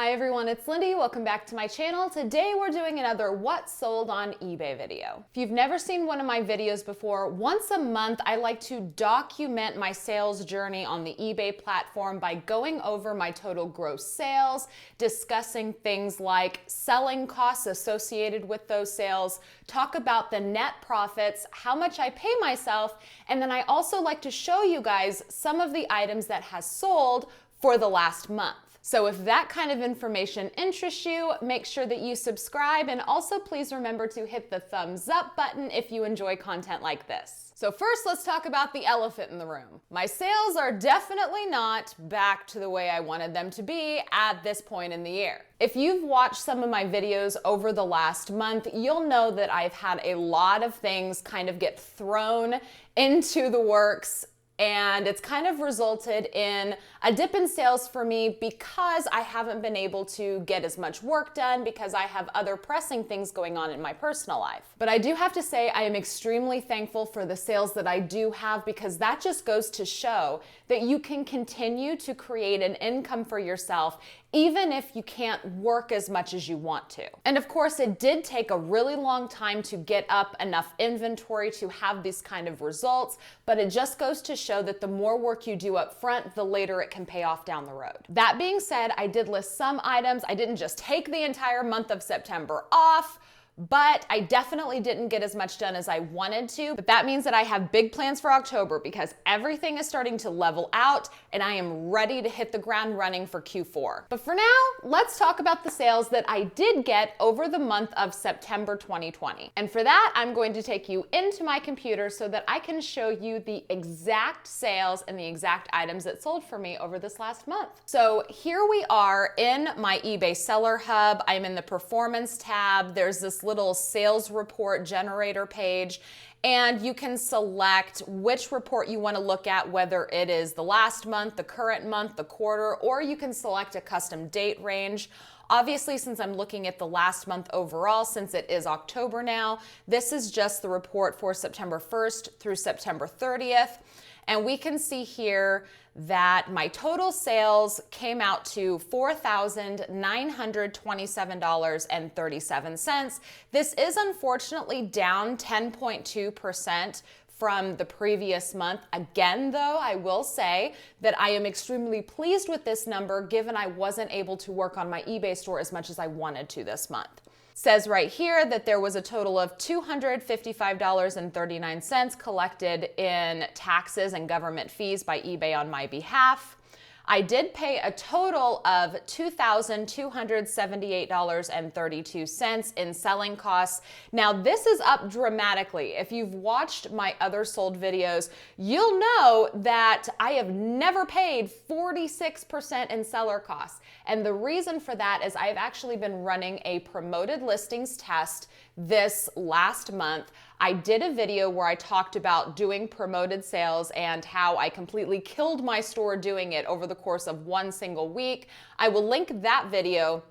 Hi everyone, it's Lindey. Welcome back to my channel. Today we're doing another What Sold on eBay video. If you've never seen one of my videos before, once a month I like to document my sales journey on the eBay platform by going over my total gross sales, discussing things like selling costs associated with those sales, talk about the net profits, how much I pay myself, and then I also like to show you guys some of the items that has sold for the last month. So if that kind of information interests you, make sure that you subscribe, and also please remember to hit the thumbs up button if you enjoy content like this. So first, let's talk about the elephant in the room. My sales are definitely not back to the way I wanted them to be at this point in the year. If you've watched some of my videos over the last month, you'll know that I've had a lot of things kind of get thrown into the works, and it's kind of resulted in a dip in sales for me because I haven't been able to get as much work done because I have other pressing things going on in my personal life. But I do have to say I am extremely thankful for the sales that I do have, because that just goes to show that you can continue to create an income for yourself even if you can't work as much as you want to. And of course, it did take a really long time to get up enough inventory to have these kind of results, but it just goes to show that the more work you do up front, the later it can pay off down the road. That being said, I did list some items. I didn't just take the entire month of September off, but I definitely didn't get as much done as I wanted to. But that means that I have big plans for October because everything is starting to level out and I am ready to hit the ground running for Q4. But for now, let's talk about the sales that I did get over the month of September 2020. And for that, I'm going to take you into my computer so that I can show you the exact sales and the exact items that sold for me over this last month. So here we are in my eBay Seller Hub. I'm in the Performance tab. There's this little sales report generator page, and you can select which report you want to look at, whether it is the last month, the current month, the quarter, or you can select a custom date range. Obviously, since I'm looking at the last month overall, since it is October now, this is just the report for September 1st through September 30th. And we can see here that my total sales came out to $4,927.37. This is unfortunately down 10.2% from the previous month. Again, though, I will say that I am extremely pleased with this number given I wasn't able to work on my eBay store as much as I wanted to this month. Says right here that there was a total of $255.39 collected in taxes and government fees by eBay on my behalf. I did pay a total of $2,278.32 in selling costs. Now, this is up dramatically. If you've watched my other sold videos, you'll know that I have never paid 46% in seller costs. And the reason for that is I've actually been running a promoted listings test this last month. I did a video where I talked about doing promoted sales and how I completely killed my store doing it over the course of one single week. I will link that video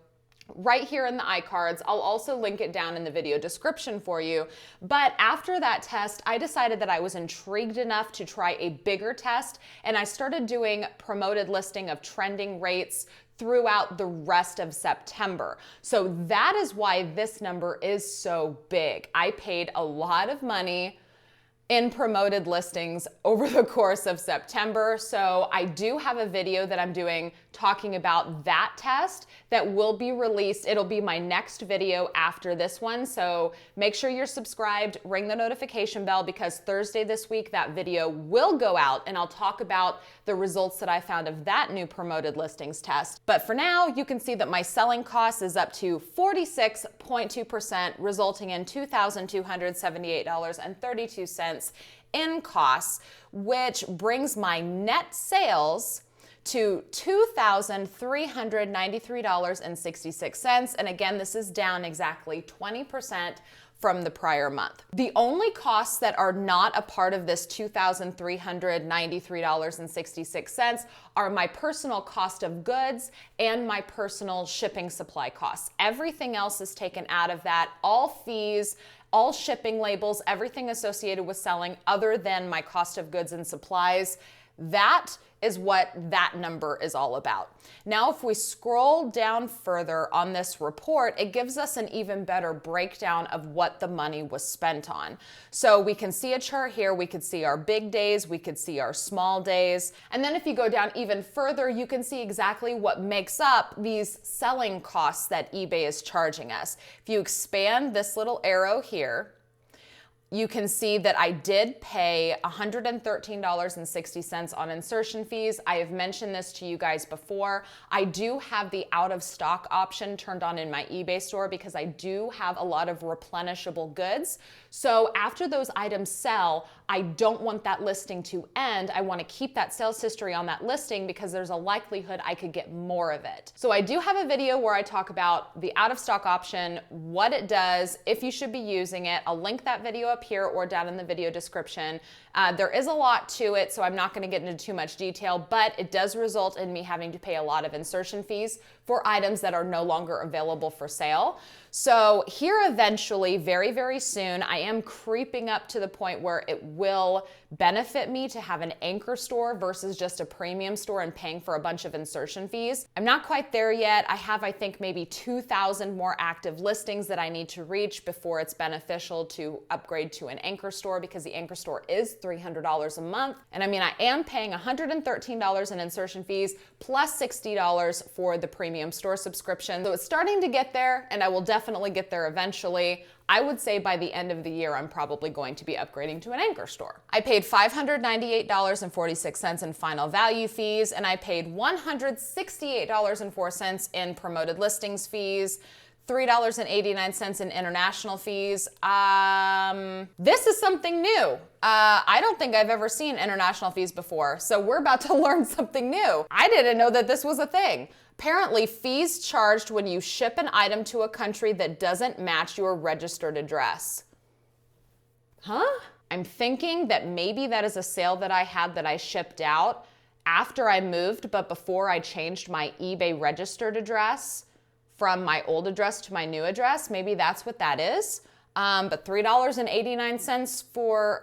right here in the iCards. I'll also link it down in the video description for you. But after that test, I decided that I was intrigued enough to try a bigger test, and I started doing promoted listing of trending rates throughout the rest of September. So that is why this number is so big. I paid a lot of money in promoted listings over the course of September. So I do have a video that I'm doing talking about that test that will be released. It'll be my next video after this one. So make sure you're subscribed, ring the notification bell, because Thursday this week that video will go out and I'll talk about the results that I found of that new promoted listings test. But for now, you can see that my selling cost is up to 46.2%, resulting in $2,278.32 in costs, which brings my net sales to $2,393.66. And again, this is down exactly 20% from the prior month. The only costs that are not a part of this $2,393.66 are my personal cost of goods and my personal shipping supply costs. Everything else is taken out of that, all fees, all shipping labels, everything associated with selling other than my cost of goods and supplies. That is what that number is all about. Now, if we scroll down further on this report, it gives us an even better breakdown of what the money was spent on. So we can see a chart here, we could see our big days, we could see our small days. And then if you go down even further, you can see exactly what makes up these selling costs that eBay is charging us. If you expand this little arrow here, you can see that I did pay $113.60 on insertion fees. I have mentioned this to you guys before. I do have the out of stock option turned on in my eBay store because I do have a lot of replenishable goods. So after those items sell, I don't want that listing to end. I want to keep that sales history on that listing because there's a likelihood I could get more of it. So I do have a video where I talk about the out of stock option, what it does, if you should be using it. I'll link that video up here or down in the video description. There is a lot to it, so I'm not going to get into too much detail, but it does result in me having to pay a lot of insertion fees for items that are no longer available for sale. So here eventually, very, very soon, I am creeping up to the point where it will benefit me to have an anchor store versus just a premium store and paying for a bunch of insertion fees. I'm not quite there yet. I have, I think, maybe 2,000 more active listings that I need to reach before it's beneficial to upgrade to an anchor store, because the anchor store is $300 a month. And I mean, I am paying $113 in insertion fees plus $60 for the premium store subscription. So it's starting to get there, and I will definitely get there eventually. I would say by the end of the year, I'm probably going to be upgrading to an anchor store. I paid $598.46 in final value fees, and I paid $168.04 in promoted listings fees, $3.89 in international fees. This is something new. I don't think I've ever seen international fees before, so we're about to learn something new. I didn't know that this was a thing. Apparently, fees charged when you ship an item to a country that doesn't match your registered address. Huh? I'm thinking that maybe that is a sale that I had that I shipped out after I moved, but before I changed my eBay registered address from my old address to my new address. Maybe that's what that is. But $3.89 for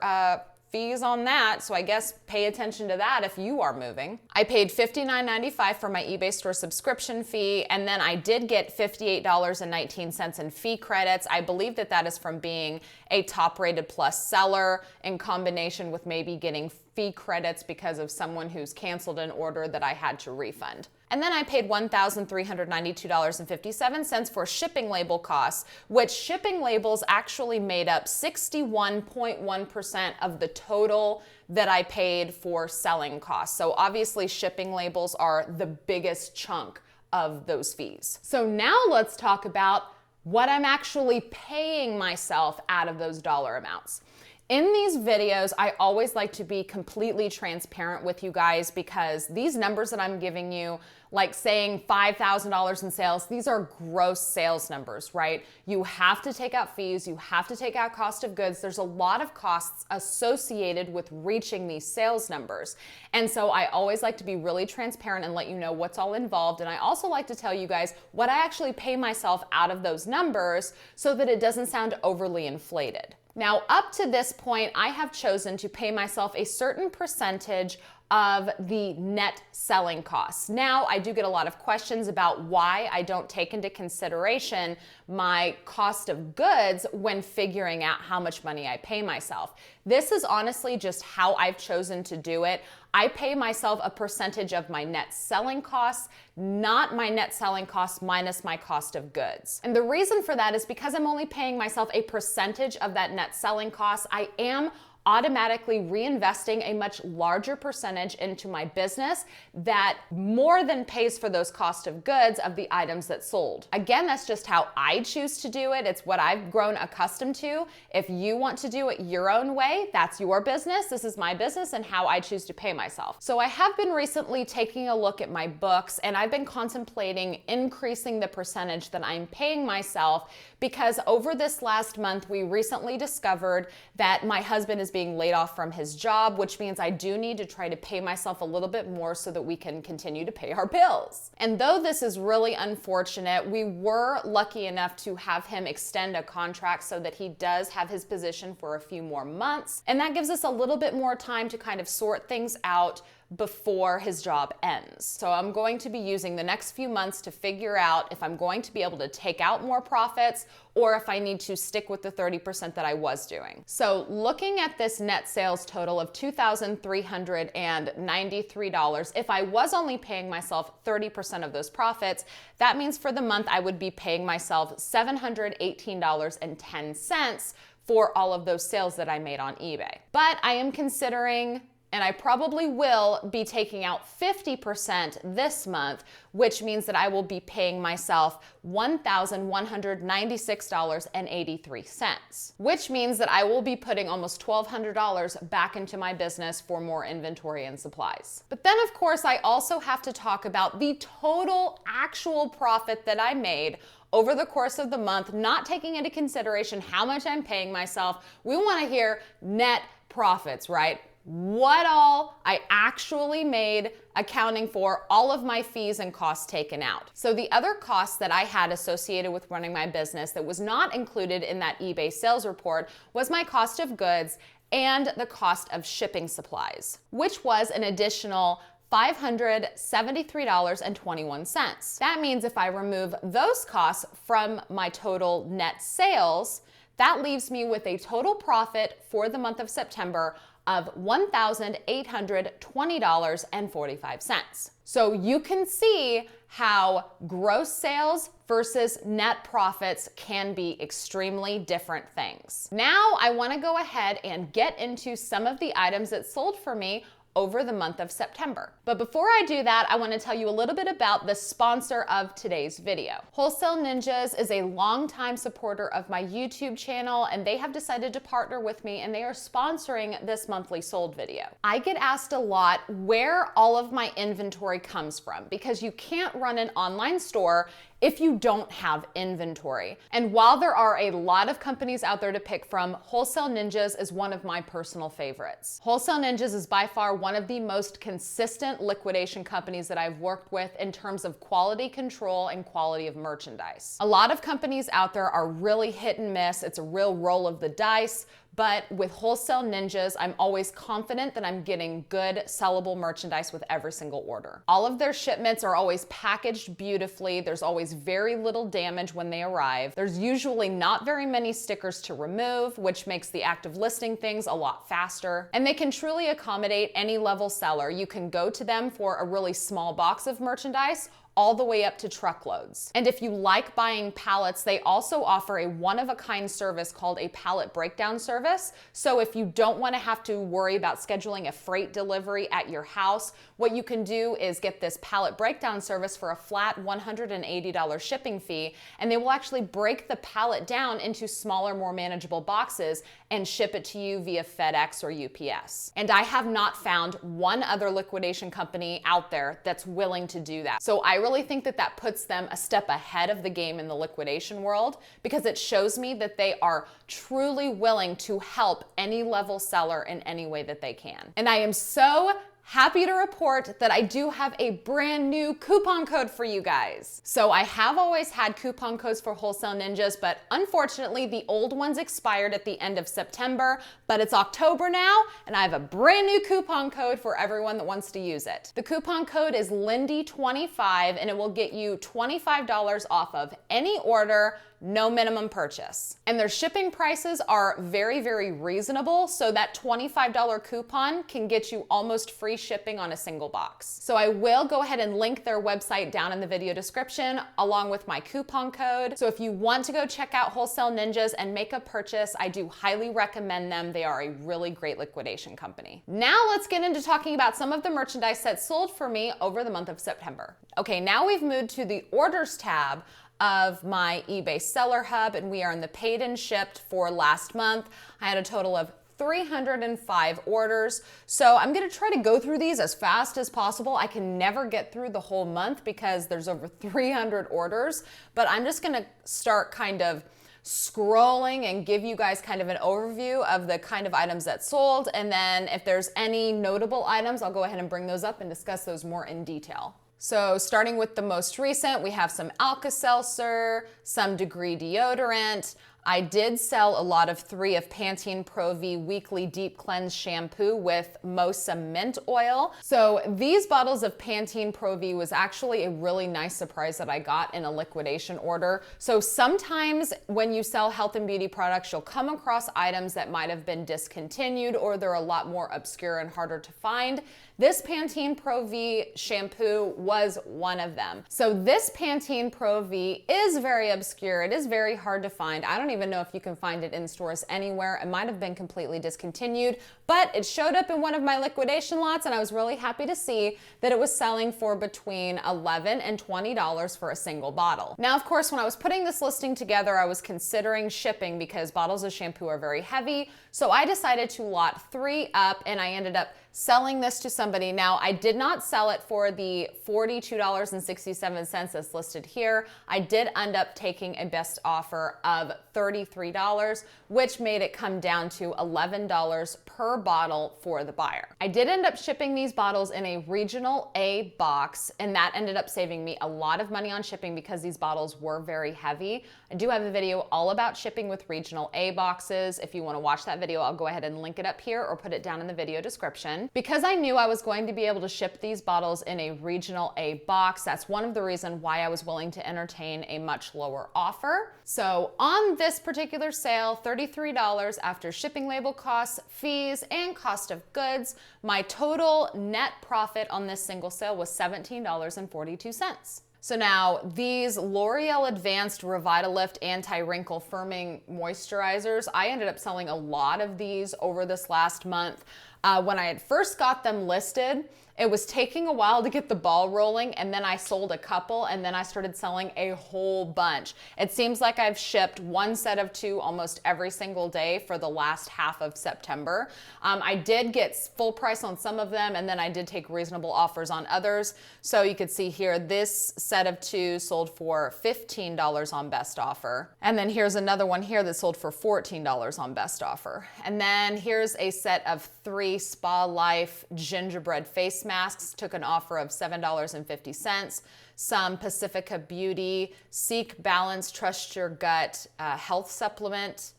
fees on that, so I guess pay attention to that if you are moving. I paid $59.95 for my eBay store subscription fee, and then I did get $58.19 in fee credits. I believe that that is from being a top-rated plus seller in combination with maybe getting fee credits because of someone who's canceled an order that I had to refund. And then I paid $1,392.57 for shipping label costs, which shipping labels actually made up 61.1% of the total that I paid for selling costs. So obviously shipping labels are the biggest chunk of those fees. So now let's talk about what I'm actually paying myself out of those dollar amounts. In these videos, I always like to be completely transparent with you guys, because these numbers that I'm giving you, like saying $5,000 in sales, these are gross sales numbers, right? You have to take out fees, you have to take out cost of goods. There's a lot of costs associated with reaching these sales numbers. And so I always like to be really transparent and let you know what's all involved. And I also like to tell you guys what I actually pay myself out of those numbers so that it doesn't sound overly inflated. Now, up to this point, I have chosen to pay myself a certain percentage of the net selling costs. Now, I do get a lot of questions about why I don't take into consideration my cost of goods when figuring out how much money I pay myself. This is honestly just how I've chosen to do it. I pay myself a percentage of my net selling costs, not my net selling costs minus my cost of goods. And the reason for that is because I'm only paying myself a percentage of that net selling costs, I am automatically reinvesting a much larger percentage into my business that more than pays for those cost of goods of the items that sold. Again, that's just how I choose to do it. It's what I've grown accustomed to. If you want to do it your own way, that's your business. This is my business and how I choose to pay myself. So I have been recently taking a look at my books, and I've been contemplating increasing the percentage that I'm paying myself, because over this last month, we recently discovered that my husband is being laid off from his job, which means I do need to try to pay myself a little bit more so that we can continue to pay our bills. And though this is really unfortunate, we were lucky enough to have him extend a contract so that he does have his position for a few more months. And that gives us a little bit more time to kind of sort things out before his job ends. So I'm going to be using the next few months to figure out if I'm going to be able to take out more profits or if I need to stick with the 30% that I was doing. So looking at this net sales total of $2,393, if I was only paying myself 30% of those profits, that means for the month I would be paying myself $718.10 for all of those sales that I made on eBay. But I am considering, and I probably will be taking out 50% this month, which means that I will be paying myself $1,196.83, which means that I will be putting almost $1,200 back into my business for more inventory and supplies. But then of course, I also have to talk about the total actual profit that I made over the course of the month, not taking into consideration how much I'm paying myself. We want to hear net profits, right? What all I actually made, accounting for all of my fees and costs taken out. So the other costs that I had associated with running my business that was not included in that eBay sales report was my cost of goods and the cost of shipping supplies, which was an additional $573.21. That means if I remove those costs from my total net sales, that leaves me with a total profit for the month of September of $1,820.45. So you can see how gross sales versus net profits can be extremely different things. Now I want to go ahead and get into some of the items that sold for me over the month of September. But before I do that, I want to tell you a little bit about the sponsor of today's video. Wholesale Ninjas is a longtime supporter of my YouTube channel, and they have decided to partner with me, and they are sponsoring this monthly sold video. I get asked a lot where all of my inventory comes from, because you can't run an online store if you don't have inventory. And while there are a lot of companies out there to pick from, Wholesale Ninjas is one of my personal favorites. Wholesale Ninjas is by far one of the most consistent liquidation companies that I've worked with in terms of quality control and quality of merchandise. A lot of companies out there are really hit and miss. It's a real roll of the dice. But with Wholesale Ninjas, I'm always confident that I'm getting good sellable merchandise with every single order. All of their shipments are always packaged beautifully. There's always very little damage when they arrive. There's usually not very many stickers to remove, which makes the act of listing things a lot faster. And they can truly accommodate any level seller. You can go to them for a really small box of merchandise, all the way up to truckloads. And if you like buying pallets, they also offer a one-of-a-kind service called a pallet breakdown service. So if you don't want to have to worry about scheduling a freight delivery at your house, what you can do is get this pallet breakdown service for a flat $180 shipping fee, and they will actually break the pallet down into smaller, more manageable boxes and ship it to you via FedEx or UPS. And I have not found one other liquidation company out there that's willing to do that. So I really think that that puts them a step ahead of the game in the liquidation world, because it shows me that they are truly willing to help any level seller in any way that they can. And I am so happy to report that I do have a brand new coupon code for you guys. So I have always had coupon codes for Wholesale Ninjas, but unfortunately the old ones expired at the end of September, but it's October now, and I have a brand new coupon code for everyone that wants to use it. The coupon code is Lindey25, and it will get you $25 off of any order, no minimum purchase. And their shipping prices are very, very reasonable, so that $25 coupon can get you almost free shipping on a single box. So I will go ahead and link their website down in the video description along with my coupon code. So if you want to go check out Wholesale Ninjas and make a purchase, I do highly recommend them. They are a really great liquidation company. Now let's get into talking about some of the merchandise that sold for me over the month of September. Okay, now we've moved to the orders tab of my eBay Seller Hub, and we are in the paid and shipped for last month. I had a total of 305 orders. So I'm gonna try to go through these as fast as possible. I can never get through the whole month because there's over 300 orders, but I'm just gonna start kind of scrolling and give you guys kind of an overview of the kind of items that sold. And then if there's any notable items, I'll go ahead and bring those up and discuss those more in detail. So starting with the most recent, we have some Alka-Seltzer, some Degree deodorant, I did sell a lot of 3 of Pantene Pro V Weekly Deep Cleanse Shampoo with Mosa Mint Oil. So these bottles of Pantene Pro V was actually a really nice surprise that I got in a liquidation order. So sometimes when you sell health and beauty products, you'll come across items that might have been discontinued or they're a lot more obscure and harder to find. This Pantene Pro V shampoo was one of them. So this Pantene Pro V is very obscure. It is very hard to find. I don't even know if you can find it in stores anywhere. It might have been completely discontinued, but it showed up in one of my liquidation lots and I was really happy to see that it was selling for between $11 and $20 for a single bottle. Now, of course, when I was putting this listing together, I was considering shipping because bottles of shampoo are very heavy. So I decided to lot 3 up and I ended up selling this to somebody. Now, I did not sell it for the $42.67 that's listed here. I did end up taking a best offer of $33, which made it come down to $11 per bottle for the buyer. I did end up shipping these bottles in a regional A box, and that ended up saving me a lot of money on shipping because these bottles were very heavy. I do have a video all about shipping with regional A boxes. If you want to watch that video, I'll go ahead and link it up here or put it down in the video description. Because I knew I was going to be able to ship these bottles in a regional A box, that's one of the reasons why I was willing to entertain a much lower offer. So on this particular sale, $33 after shipping, label costs, fees, and cost of goods, my total net profit on this single sale was $17.42. So now these L'Oreal Advanced Revitalift Anti-Wrinkle Firming Moisturizers, I ended up selling a lot of these over this last month. When I had first got them listed, it was taking a while to get the ball rolling, and then I sold a couple, and then I started selling a whole bunch. It seems like I've shipped 1 set of 2 almost every single day for the last half of September. I did get full price on some of them, and then I did take reasonable offers on others. So you could see here, this set of 2 sold for $15 on best offer. And then here's another one here that sold for $14 on best offer. And then here's a set of 3 Spa Life gingerbread face masks, took an offer of $7.50. Some Pacifica Beauty Seek Balance Trust Your Gut health supplement.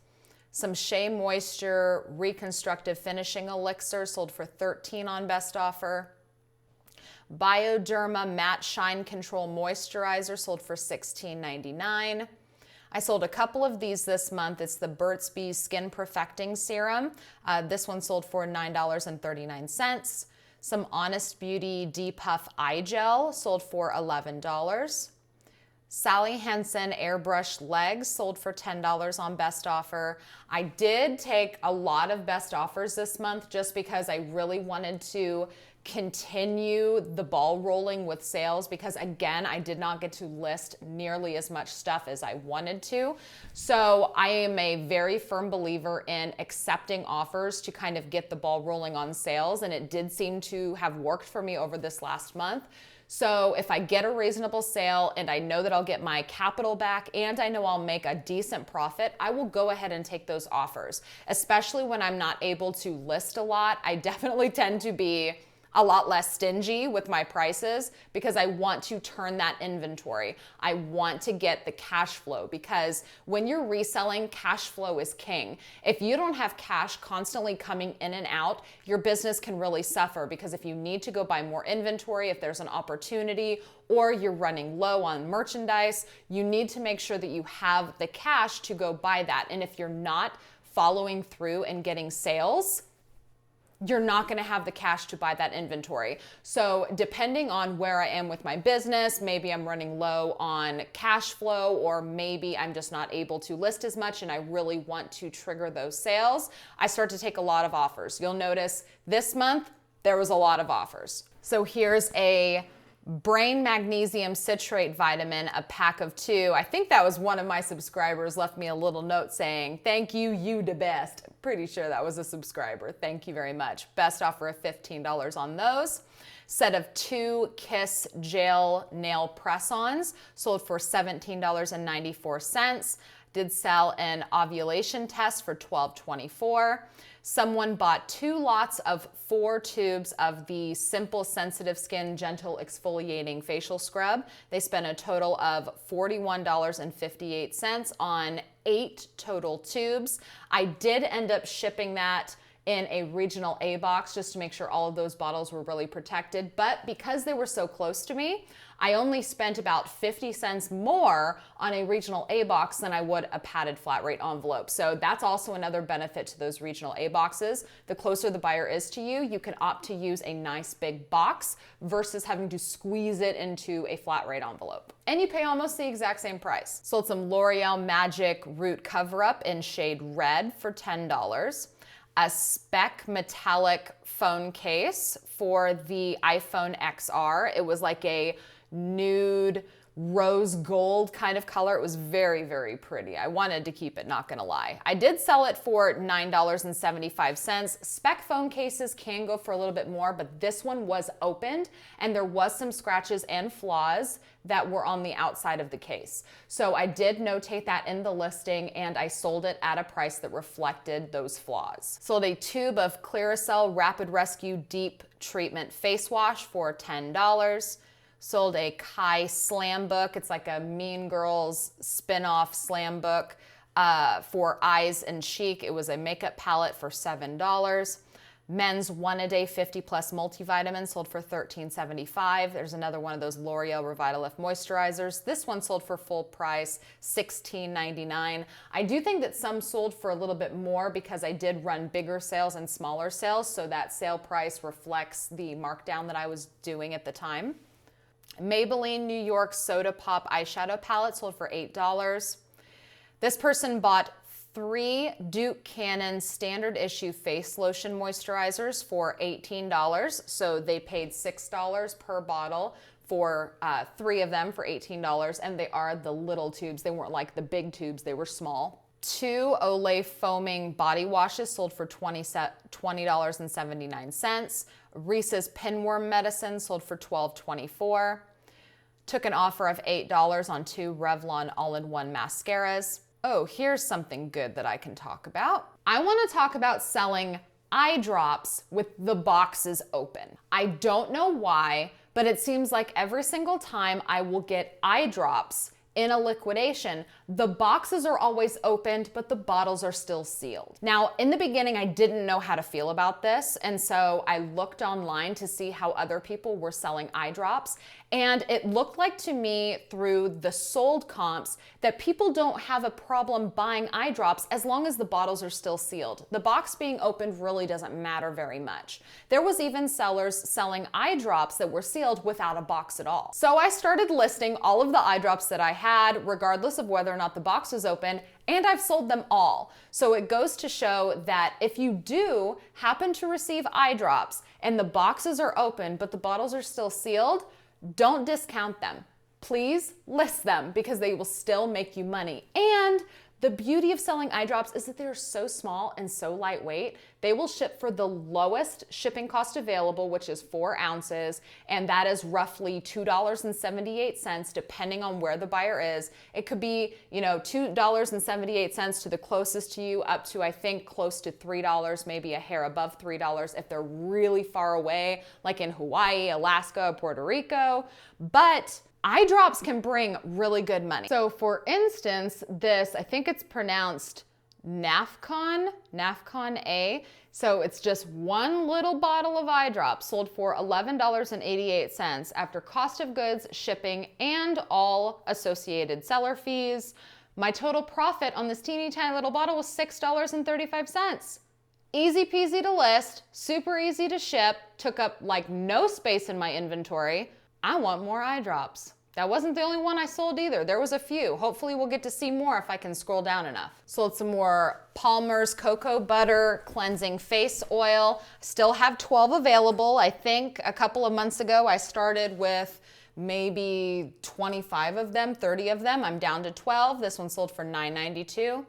Some Shea Moisture Reconstructive Finishing Elixir sold for $13 on best offer. Bioderma Matte Shine Control Moisturizer sold for $16.99. I sold a couple of these this month. It's the Burt's Bees Skin Perfecting Serum. This one sold for $9.39. Some Honest Beauty Depuff Eye Gel sold for $11. Sally Hansen Airbrush Legs sold for $10 on best offer. I did take a lot of best offers this month just because I really wanted to continue the ball rolling with sales because again, I did not get to list nearly as much stuff as I wanted to. So I am a very firm believer in accepting offers to kind of get the ball rolling on sales, and it did seem to have worked for me over this last month. So if I get a reasonable sale and I know that I'll get my capital back and I know I'll make a decent profit, I will go ahead and take those offers, especially when I'm not able to list a lot. I definitely tend to be a lot less stingy with my prices because I want to turn that inventory. I want to get the cash flow because when you're reselling, cash flow is king. If you don't have cash constantly coming in and out, your business can really suffer because if you need to go buy more inventory, if there's an opportunity, or you're running low on merchandise, you need to make sure that you have the cash to go buy that. And if you're not following through and getting sales, you're not gonna have the cash to buy that inventory. So depending on where I am with my business, maybe I'm running low on cash flow, or maybe I'm just not able to list as much and I really want to trigger those sales, I start to take a lot of offers. You'll notice this month, there was a lot of offers. So here's a Brain Magnesium Citrate Vitamin, a pack of 2. I think that was one of my subscribers left me a little note saying, thank you, you the best. Pretty sure that was a subscriber. Thank you very much. Best offer of $15 on those. Set of 2 Kiss Gel Nail Press-Ons sold for $17.94. Did sell an ovulation test for $12.24. Someone bought 2 lots of 4 tubes of the Simple Sensitive Skin Gentle Exfoliating Facial Scrub. They spent a total of $41.58 on 8 total tubes. I did end up shipping that in a regional A box just to make sure all of those bottles were really protected. But because they were so close to me, I only spent about 50 cents more on a regional A box than I would a padded flat rate envelope. So that's also another benefit to those regional A boxes. The closer the buyer is to you, you can opt to use a nice big box versus having to squeeze it into a flat rate envelope. And you pay almost the exact same price. Sold some L'Oreal Magic Root Cover Up in shade red for $10. A spec metallic phone case for the iPhone XR. It was like a nude rose gold kind of color. It was very, very pretty. I wanted to keep it, not gonna lie. I did sell it for $9.75. Spec phone cases can go for a little bit more, but this one was opened and there was some scratches and flaws that were on the outside of the case. So I did notate that in the listing and I sold it at a price that reflected those flaws. Sold a tube of Clearasil Rapid Rescue Deep Treatment Face Wash for $10. Sold a Kai slam book. It's like a Mean Girls spin-off slam book for eyes and cheek. It was a makeup palette for $7. Men's 1-A-Day 50 Plus multivitamin sold for $13.75. There's another one of those L'Oreal Revitalift moisturizers. This one sold for full price, $16.99. I do think that some sold for a little bit more because I did run bigger sales and smaller sales, so that sale price reflects the markdown that I was doing at the time. Maybelline New York Soda Pop eyeshadow palette sold for $8. This person bought 3 Duke Cannon standard issue face lotion moisturizers for $18. So they paid $6 per bottle for 3 of them for $18, and they are the little tubes. They weren't like the big tubes, they were small. 2 Olay foaming body washes sold for $20.79. Reese's pinworm medicine sold for $12.24. Took an offer of $8 on 2 Revlon all-in-one mascaras. Oh, here's something good that I can talk about. I want to talk about selling eye drops with the boxes open. I don't know why, but it seems like every single time I will get eye drops in a liquidation, the boxes are always opened, but the bottles are still sealed. Now, in the beginning, I didn't know how to feel about this, and so I looked online to see how other people were selling eye drops, and it looked like to me through the sold comps that people don't have a problem buying eye drops as long as the bottles are still sealed. The box being opened really doesn't matter very much. There was even sellers selling eye drops that were sealed without a box at all. So I started listing all of the eye drops that I had, regardless of whether or not the box was open, and I've sold them all. So it goes to show that if you do happen to receive eye drops and the boxes are open but the bottles are still sealed, don't discount them. Please list them because they will still make you money. And the beauty of selling eye drops is that they're so small and so lightweight. They will ship for the lowest shipping cost available, which is 4 ounces, and that is roughly $2.78 depending on where the buyer is. It could be, $2.78 to the closest to you, up to I think close to $3, maybe a hair above $3 if they're really far away, like in Hawaii, Alaska, Puerto Rico. But eye drops can bring really good money. So for instance, this, I think it's pronounced Nafcon A. So it's just one little bottle of eye drops sold for $11.88 after cost of goods, shipping, and all associated seller fees. My total profit on this teeny tiny little bottle was $6.35. Easy peasy to list, super easy to ship, took up like no space in my inventory. I want more eye drops. That wasn't the only one I sold either. There was a few. Hopefully we'll get to see more if I can scroll down enough. Sold some more Palmer's Cocoa Butter Cleansing Face Oil. Still have 12 available. I think a couple of months ago I started with maybe 25 of them, 30 of them. I'm down to 12. This one sold for $9.92.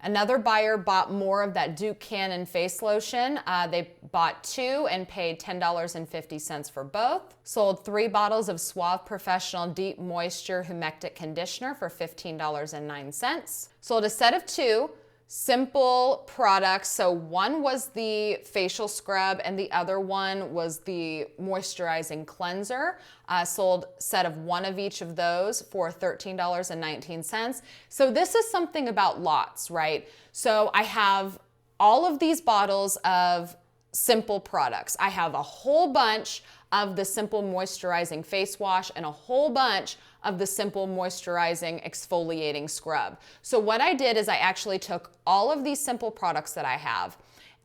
Another buyer bought more of that Duke Cannon face lotion. They bought 2 and paid $10.50 for both. Sold 3 bottles of Suave Professional Deep Moisture Humectant Conditioner for $15.09. Sold a set of 2 simple products. So one was the facial scrub and the other one was the moisturizing cleanser. Sold a set of 1 of each of those for $13.19. So this is something about lots, right? So I have all of these bottles of simple products. I have a whole bunch of the simple moisturizing face wash and a whole bunch of the simple moisturizing exfoliating scrub. So what I did is I actually took all of these simple products that I have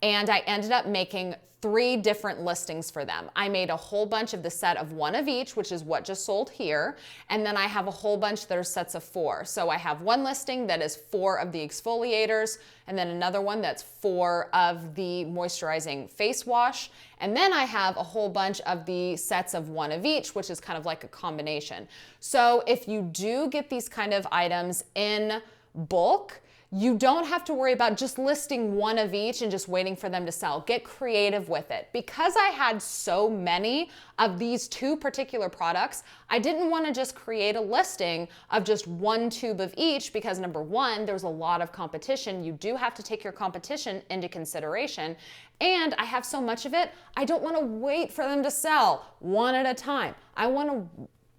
and I ended up making 3 different listings for them. I made a whole bunch of the set of 1 of each, which is what just sold here. And then I have a whole bunch that are sets of 4. So I have one listing that is 4 of the exfoliators, and then another one that's 4 of the moisturizing face wash. And then I have a whole bunch of the sets of 1 of each, which is kind of like a combination. So if you do get these kind of items in bulk, you don't have to worry about just listing 1 of each and just waiting for them to sell. Get creative with it. Because I had so many of these 2 particular products, I didn't want to just create a listing of just 1 tube of each because number 1, there's a lot of competition. You do have to take your competition into consideration. And I have so much of it, I don't want to wait for them to sell one at a time. I want to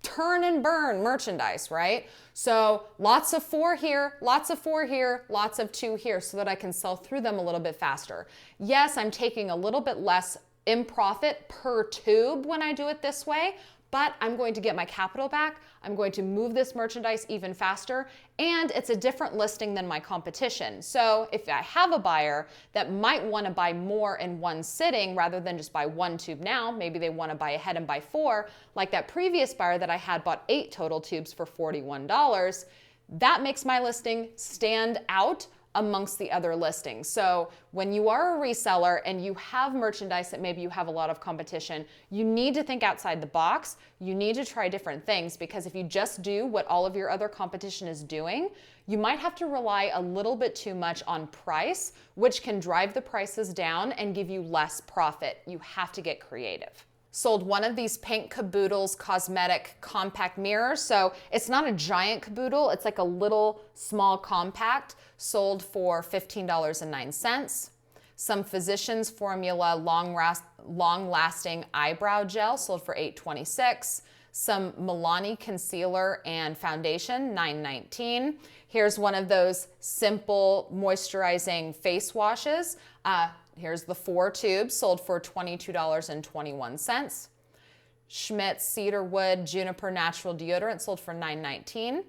turn and burn merchandise, right? So lots of 4 here, lots of 4 here, lots of 2 here so that I can sell through them a little bit faster. Yes, I'm taking a little bit less in profit per tube when I do it this way, but I'm going to get my capital back. I'm going to move this merchandise even faster, and it's a different listing than my competition. So if I have a buyer that might want to buy more in one sitting rather than just buy 1 tube now, maybe they want to buy ahead and buy 4, like that previous buyer that I had bought 8 total tubes for $41, that makes my listing stand out amongst the other listings. So when you are a reseller and you have merchandise that maybe you have a lot of competition, you need to think outside the box. You need to try different things because if you just do what all of your other competition is doing, you might have to rely a little bit too much on price, which can drive the prices down and give you less profit. You have to get creative. Sold 1 of these Pink Caboodles cosmetic compact mirrors. So it's not a giant caboodle, it's like a little small compact, sold for $15.09. Some Physicians Formula long-lasting eyebrow gel, sold for $8.26. Some Milani concealer and foundation, $9.19. Here's one of those simple moisturizing face washes. Here's the 4 tubes, sold for $22.21. Schmidt's Cedarwood Juniper Natural Deodorant, sold for $9.19.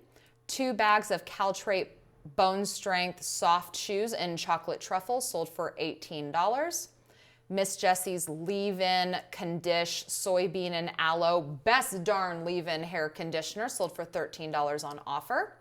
2 bags of Caltrate Bone Strength Soft Shoes in Chocolate Truffle, sold for $18. Miss Jessie's Leave-In Condish Soybean and Aloe Best Darn Leave-In Hair Conditioner, sold for $13 on offer.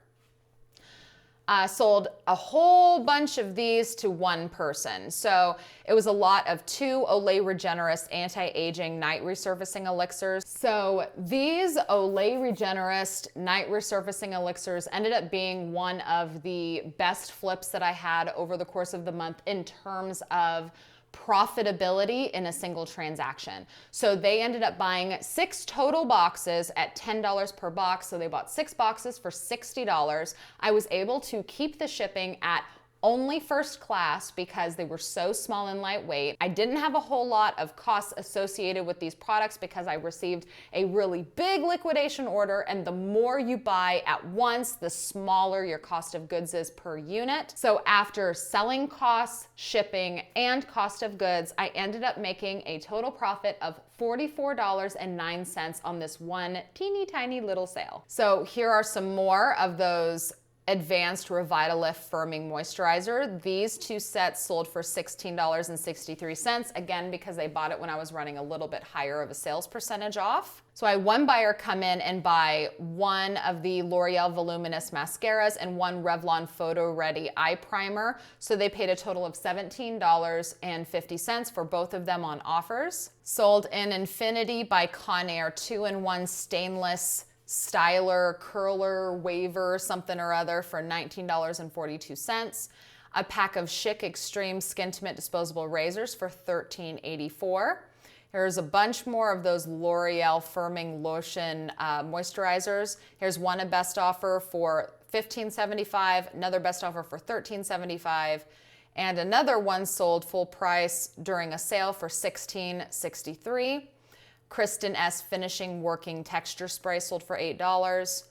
Sold a whole bunch of these to 1 person. So it was a lot of 2 Olay Regenerist Anti-Aging Night Resurfacing Elixirs. So these Olay Regenerist Night Resurfacing Elixirs ended up being one of the best flips that I had over the course of the month in terms of profitability in a single transaction. So they ended up buying 6 total boxes at $10 per box. So they bought 6 boxes for $60. I was able to keep the shipping at only first class because they were so small and lightweight. I didn't have a whole lot of costs associated with these products because I received a really big liquidation order, and the more you buy at once, the smaller your cost of goods is per unit. So after selling costs, shipping, and cost of goods, I ended up making a total profit of $44.09 on this one teeny tiny little sale. So here are some more of those Advanced Revitalift Firming Moisturizer. These 2 sets sold for $16.63, again, because they bought it when I was running a little bit higher of a sales percentage off. So I had 1 buyer come in and buy 1 of the L'Oreal Voluminous Mascaras and 1 Revlon Photo Ready Eye Primer. So they paid a total of $17.50 for both of them on offers. Sold an Infinity by Conair 2-in-1 stainless styler, curler, waver, something or other for $19.42. A pack of Schick Extreme Skintimate disposable razors for $13.84. Here's a bunch more of those L'Oreal Firming Lotion moisturizers. Here's one a best offer for $15.75, another best offer for $13.75, and another one sold full price during a sale for $16.63. Kristen S Finishing Working Texture Spray sold for $8.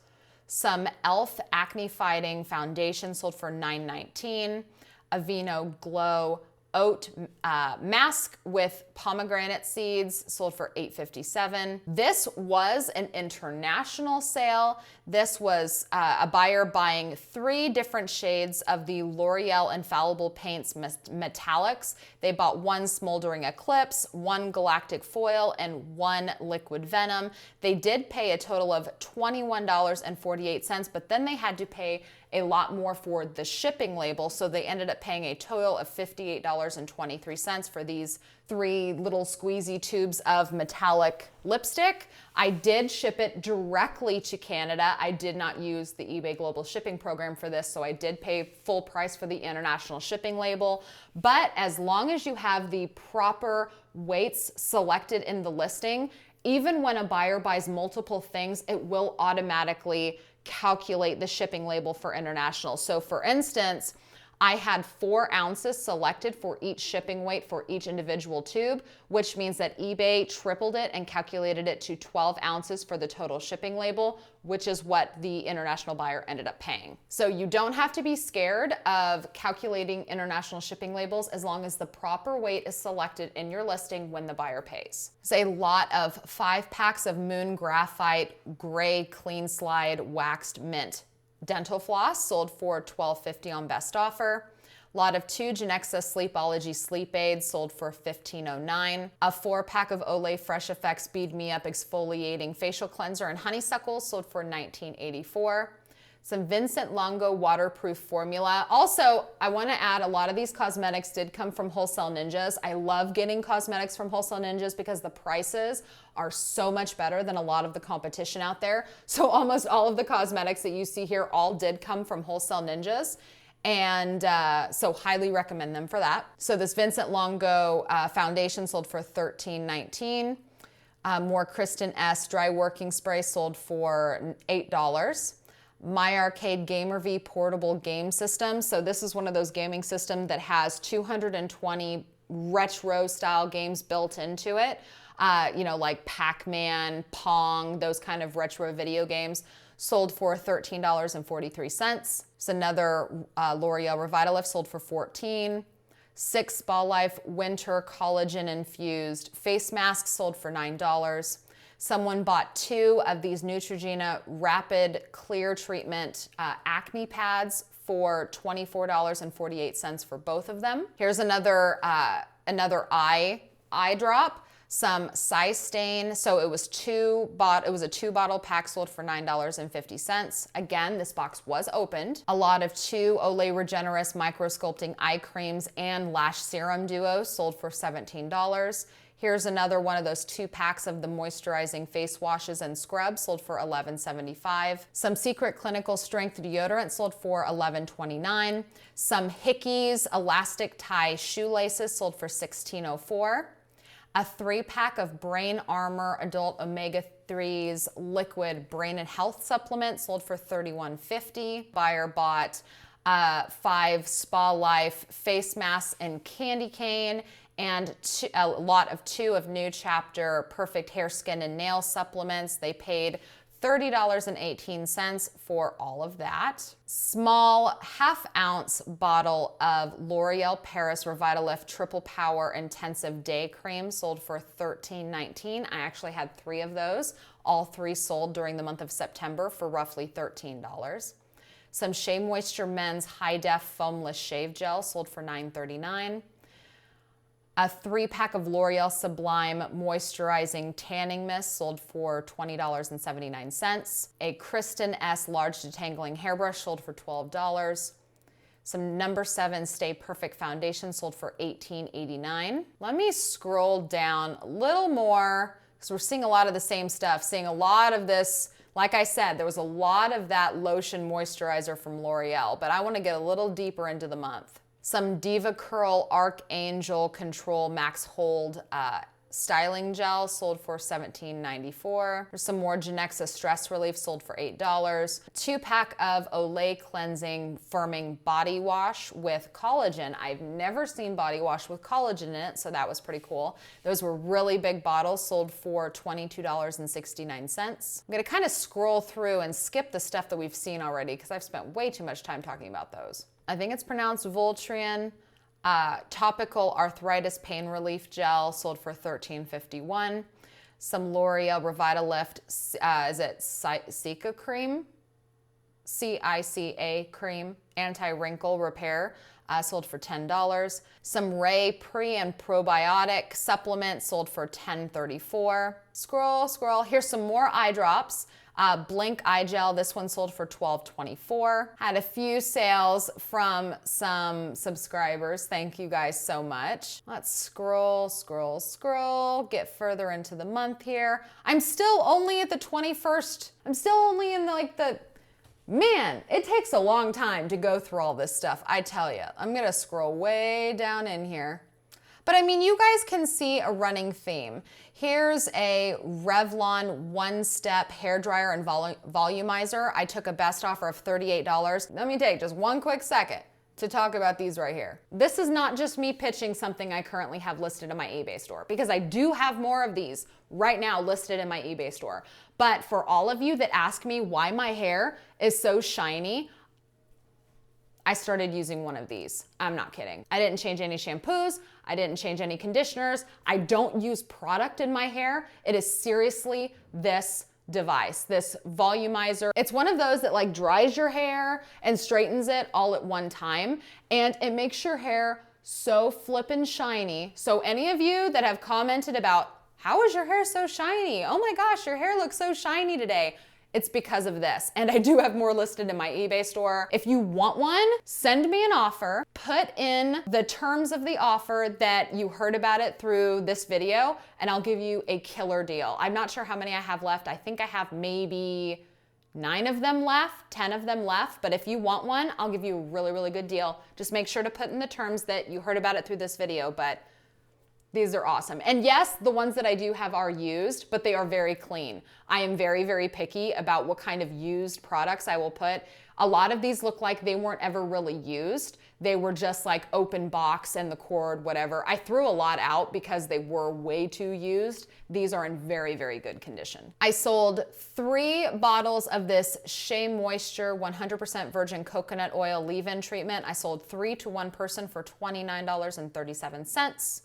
Some e.l.f. Acne Fighting Foundation sold for $9.19. Aveeno Glow Oat Mask with pomegranate seeds sold for $8.57. This was an international sale. This was a buyer buying 3 different shades of the L'Oreal Infallible Paints Metallics. They bought 1 Smoldering Eclipse, 1 Galactic Foil, and 1 Liquid Venom. They did pay a total of $21.48, but then they had to pay a lot more for the shipping label, so they ended up paying a total of $58.23 for these 3 little squeezy tubes of metallic lipstick. I did ship it directly to Canada. I did not use the eBay Global Shipping Program for this, so I did pay full price for the international shipping label. But as long as you have the proper weights selected in the listing, even when a buyer buys multiple things, it will automatically calculate the shipping label for international. So for instance, I had 4 ounces selected for each shipping weight for each individual tube, which means that eBay tripled it and calculated it to 12 ounces for the total shipping label, which is what the international buyer ended up paying. So you don't have to be scared of calculating international shipping labels as long as the proper weight is selected in your listing when the buyer pays. It's a lot of 5 packs of Moon Graphite Gray Clean Slide Waxed Mint dental floss sold for $12.50 on best offer. Lot of 2 Genexa Sleepology sleep aids sold for $15.09. A 4-pack of Olay Fresh Effects Bead Me Up Exfoliating Facial Cleanser and Honeysuckle sold for $19.84. Some Vincent Longo waterproof formula. Also, I want to add, a lot of these cosmetics did come from Wholesale Ninjas. I love getting cosmetics from Wholesale Ninjas because the prices are so much better than a lot of the competition out there. So almost all of the cosmetics that you see here all did come from Wholesale Ninjas. And so highly recommend them for that. So this Vincent Longo foundation sold for $13.19. More Kristen S dry working spray sold for $8. My Arcade Gamer V portable game system. So this is one of those gaming systems that has 220 retro style games built into it. You know, like Pac-Man, Pong, those kind of retro video games, sold for $13.43. It's another L'Oreal Revitalift sold for $14. 6 Spa Life Winter Collagen Infused face masks sold for $9. Someone bought 2 of these Neutrogena Rapid Clear Treatment acne pads for $24.48 for both of them. Here's another eye drop. Some Size Stain. So it was a 2-bottle pack sold for $9.50. Again, this box was opened. A lot of 2 Olay Regenerist Micro Sculpting Eye Creams and Lash Serum Duos sold for $17. Here's another one of those 2 packs of the moisturizing face washes and scrubs sold for $11.75. Some Secret Clinical Strength deodorant sold for $11.29. Some Hickeys elastic tie shoelaces sold for $16.04. A 3-pack of Brain Armor Adult Omega-3s liquid brain and health supplement sold for $31.50. Buyer bought 5 Spa Life face masks and candy cane, and a lot of 2 of New Chapter Perfect Hair, Skin, and Nail supplements. They paid $30.18 for all of that. Small half-ounce bottle of L'Oreal Paris Revitalift Triple Power Intensive Day Cream sold for $13.19. I actually had 3 of those. All 3 sold during the month of September for roughly $13. Some Shea Moisture Men's High Def Foamless Shave Gel sold for $9.39. A 3-pack of L'Oreal Sublime Moisturizing Tanning Mist sold for $20.79. A Kristen S Large Detangling Hairbrush sold for $12. Some No. 7 Stay Perfect Foundation sold for $18.89. Let me scroll down a little more because we're seeing a lot of the same stuff. Seeing a lot of this, like I said, there was a lot of that lotion moisturizer from L'Oreal, but I want to get a little deeper into the month. Some Diva Curl Archangel Control Max Hold styling gel sold for $17.94. There's some more Genexa Stress Relief sold for $8. 2-pack of Olay Cleansing Firming Body Wash with collagen. I've never seen body wash with collagen in it, so that was pretty cool. Those were really big bottles, sold for $22.69. I'm gonna kind of scroll through and skip the stuff that we've seen already because I've spent way too much time talking about those. I think it's pronounced Voltaren. Topical arthritis pain relief gel sold for $13.51. Some L'Oreal Revitalift, is it Cica cream? CICA cream, Anti-Wrinkle Repair, sold for $10. Some Ray pre and probiotic supplements sold for $10.34. Scroll. Here's some more eye drops. Blink eye gel, this one sold for $12.24. Had a few sales from some subscribers. Thank you guys so much. Let's scroll, get further into the month here. I'm still only at the 21st. I'm still only in man, it takes a long time to go through all this stuff, I tell you. I'm gonna scroll way down in here. But I mean, you guys can see a running theme. Here's a Revlon one-step hairdryer and volumizer. I took a best offer of $38. Let me take just one quick second to talk about these right here. This is not just me pitching something I currently have listed in my eBay store, because I do have more of these right now listed in my eBay store. But for all of you that ask me why my hair is so shiny, I started using one of these. I'm not kidding. I didn't change any shampoos. I didn't change any conditioners. I don't use product in my hair. It is seriously this device, this volumizer. It's one of those that dries your hair and straightens it all at one time. And it makes your hair so flippin' shiny. So any of you that have commented about, how is your hair so shiny? Oh my gosh, your hair looks so shiny today. It's because of this. And I do have more listed in my eBay store. If you want one, send me an offer, put in the terms of the offer that you heard about it through this video, and I'll give you a killer deal. I'm not sure how many I have left. I think I have maybe 9 of them left, 10 of them left, but if you want one, I'll give you a really, really good deal. Just make sure to put in the terms that you heard about it through this video, but these are awesome. And yes, the ones that I do have are used, but they are very clean. I am very, very picky about what kind of used products I will put. A lot of these look like they weren't ever really used. They were just open box and the cord, whatever. I threw a lot out because they were way too used. These are in very, very good condition. I sold 3 bottles of this Shea Moisture 100% virgin coconut oil leave-in treatment. I sold 3 to one person for $29.37.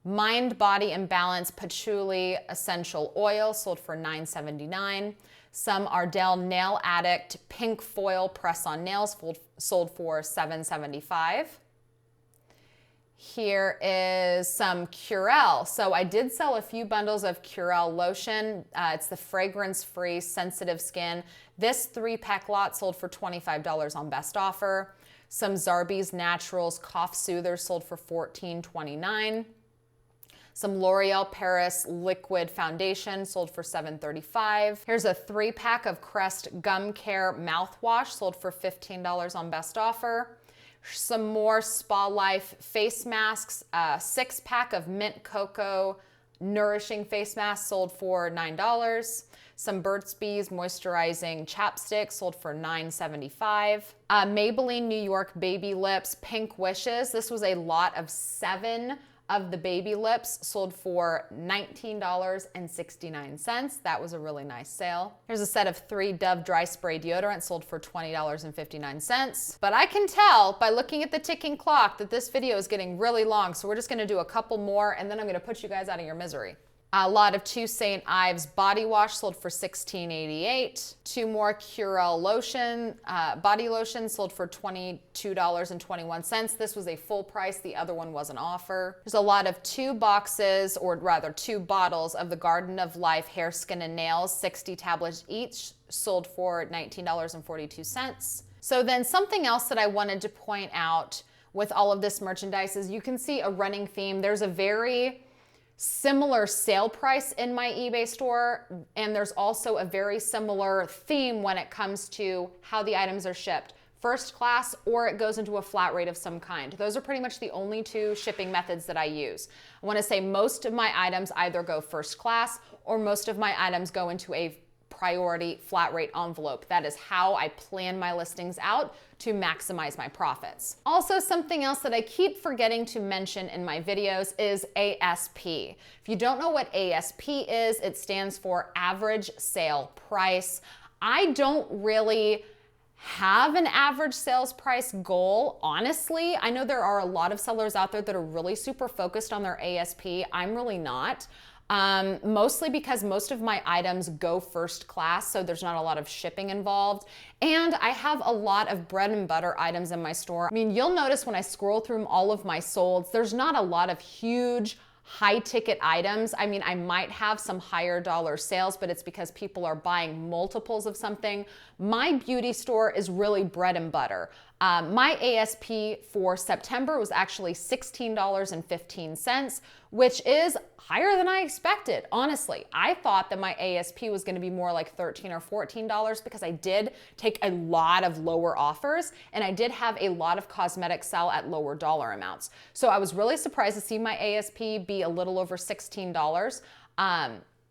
Mind Body and Balance Patchouli Essential Oil sold for $9.79. Some Ardell Nail Addict Pink Foil Press-On Nails sold for $7.75. Here is some Curel. So I did sell a few bundles of Curel lotion. It's the fragrance-free sensitive skin. This 3-pack lot sold for $25 on best offer. Some Zarbee's Naturals Cough Soother sold for $14.29. Some L'Oreal Paris Liquid Foundation sold for $7.35. Here's a 3-pack of Crest Gum Care mouthwash sold for $15 on best offer. Some more Spa Life face masks, a 6-pack of Mint Cocoa Nourishing face masks sold for $9. Some Burt's Bees Moisturizing Chapstick sold for $9.75. Maybelline New York Baby Lips Pink Wishes. This was a lot of 7 of the baby lips, sold for $19.69. That was a really nice sale. Here's a set of 3 Dove Dry Spray Deodorant sold for $20.59. But I can tell by looking at the ticking clock that this video is getting really long, so we're just gonna do a couple more and then I'm gonna put you guys out of your misery. A lot of 2 St. Ives body wash sold for $16.88. 2 more Curel lotion, body lotion sold for $22.21. This was a full price. The other one was an offer. There's a lot of 2 boxes, or rather 2 bottles of the Garden of Life Hair, Skin, and Nails, 60 tablets each, sold for $19.42. So then something else that I wanted to point out with all of this merchandise is you can see a running theme. There's a very similar sale price in my eBay store, and there's also a very similar theme when it comes to how the items are shipped. first class, or it goes into a flat rate of some kind. Those are pretty much the only two shipping methods that I use. I want to say most of my items either go first class or most of my items go into a priority flat rate envelope. That is how I plan my listings out to maximize my profits. Also, something else that I keep forgetting to mention in my videos is ASP. If you don't know what ASP is, it stands for average sale price. I don't really have an average sales price goal, honestly. I know there are a lot of sellers out there that are really super focused on their ASP. I'm really not. Mostly because most of my items go first class, so there's not a lot of shipping involved. And I have a lot of bread and butter items in my store. I mean, you'll notice when I scroll through all of my solds, there's not a lot of huge high ticket items. I mean, I might have some higher dollar sales, but it's because people are buying multiples of something. My beauty store is really bread and butter. My ASP for September was actually $16.15, which is higher than I expected. Honestly, I thought that my ASP was going to be more like $13 or $14 because I did take a lot of lower offers and I did have a lot of cosmetics sell at lower dollar amounts. So I was really surprised to see my ASP be a little over $16.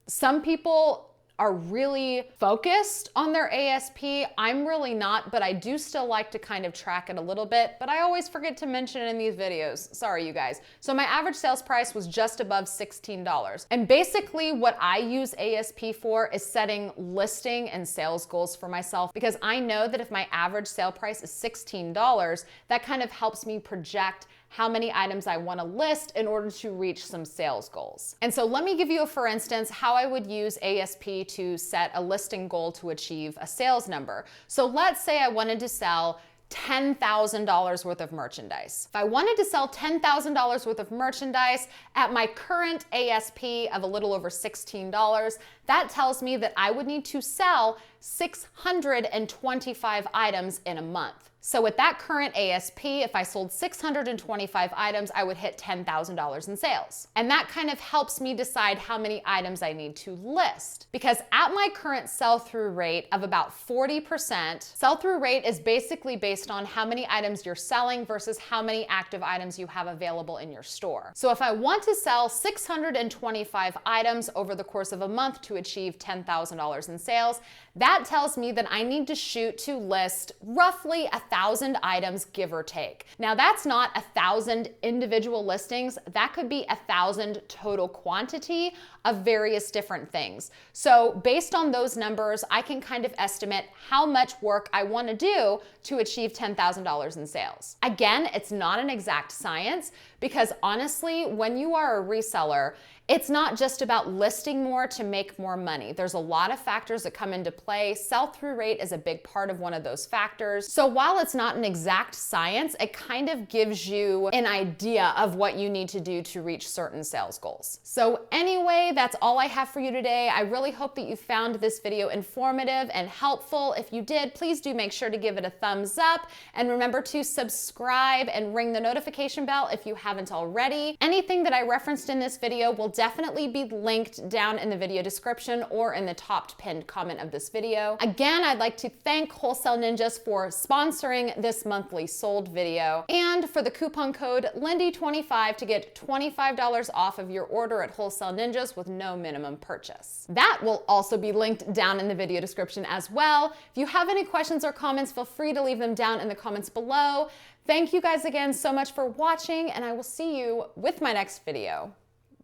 Some people are really focused on their ASP. I'm really not, but I do still like to kind of track it a little bit, but I always forget to mention it in these videos. Sorry, you guys. So my average sales price was just above $16. And basically what I use ASP for is setting listing and sales goals for myself, because I know that if my average sale price is $16, that kind of helps me project how many items I want to list in order to reach some sales goals. And so let me give you, for instance, how I would use ASP to set a listing goal to achieve a sales number. So let's say I wanted to sell $10,000 worth of merchandise. If I wanted to sell $10,000 worth of merchandise at my current ASP of a little over $16, that tells me that I would need to sell 625 items in a month. So with that current ASP, if I sold 625 items, I would hit $10,000 in sales. And that kind of helps me decide how many items I need to list. Because at my current sell-through rate of about 40%, sell-through rate is basically based on how many items you're selling versus how many active items you have available in your store. So if I want to sell 625 items over the course of a month to achieve $10,000 in sales, that tells me that I need to shoot to list roughly 1,000 items, give or take. Now that's not 1,000 individual listings, that could be 1,000 total quantity of various different things. So based on those numbers, I can kind of estimate how much work I want to do to achieve $10,000 in sales. Again, it's not an exact science because honestly, when you are a reseller, it's not just about listing more to make more money. There's a lot of factors that come into play. Sell-through rate is a big part of one of those factors. So while it's not an exact science, it kind of gives you an idea of what you need to do to reach certain sales goals. So anyway, that's all I have for you today. I really hope that you found this video informative and helpful. If you did, please do make sure to give it a thumbs up and remember to subscribe and ring the notification bell if you haven't already. Anything that I referenced in this video will definitely be linked down in the video description or in the top pinned comment of this video. Again, I'd like to thank Wholesale Ninjas for sponsoring this monthly sold video and for the coupon code Lindey25 to get $25 off of your order at Wholesale Ninjas with no minimum purchase. That will also be linked down in the video description as well. If you have any questions or comments, feel free to leave them down in the comments below. Thank you guys again so much for watching, and I will see you with my next video.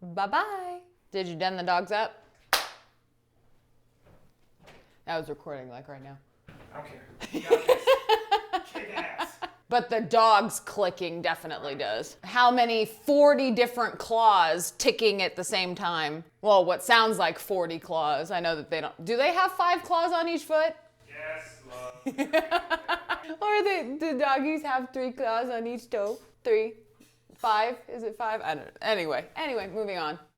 Bye-bye. Did you den the dogs up? That was recording like right now. I don't care. You got this. Kick ass. But the dog's clicking definitely does. How many 40 different claws ticking at the same time? Well, what sounds like 40 claws. I know that they don't. Do they have 5 claws on each foot? Yes, love. Or the doggies have 3 claws on each toe? 3? 5? Is it 5? I don't know. Anyway, moving on.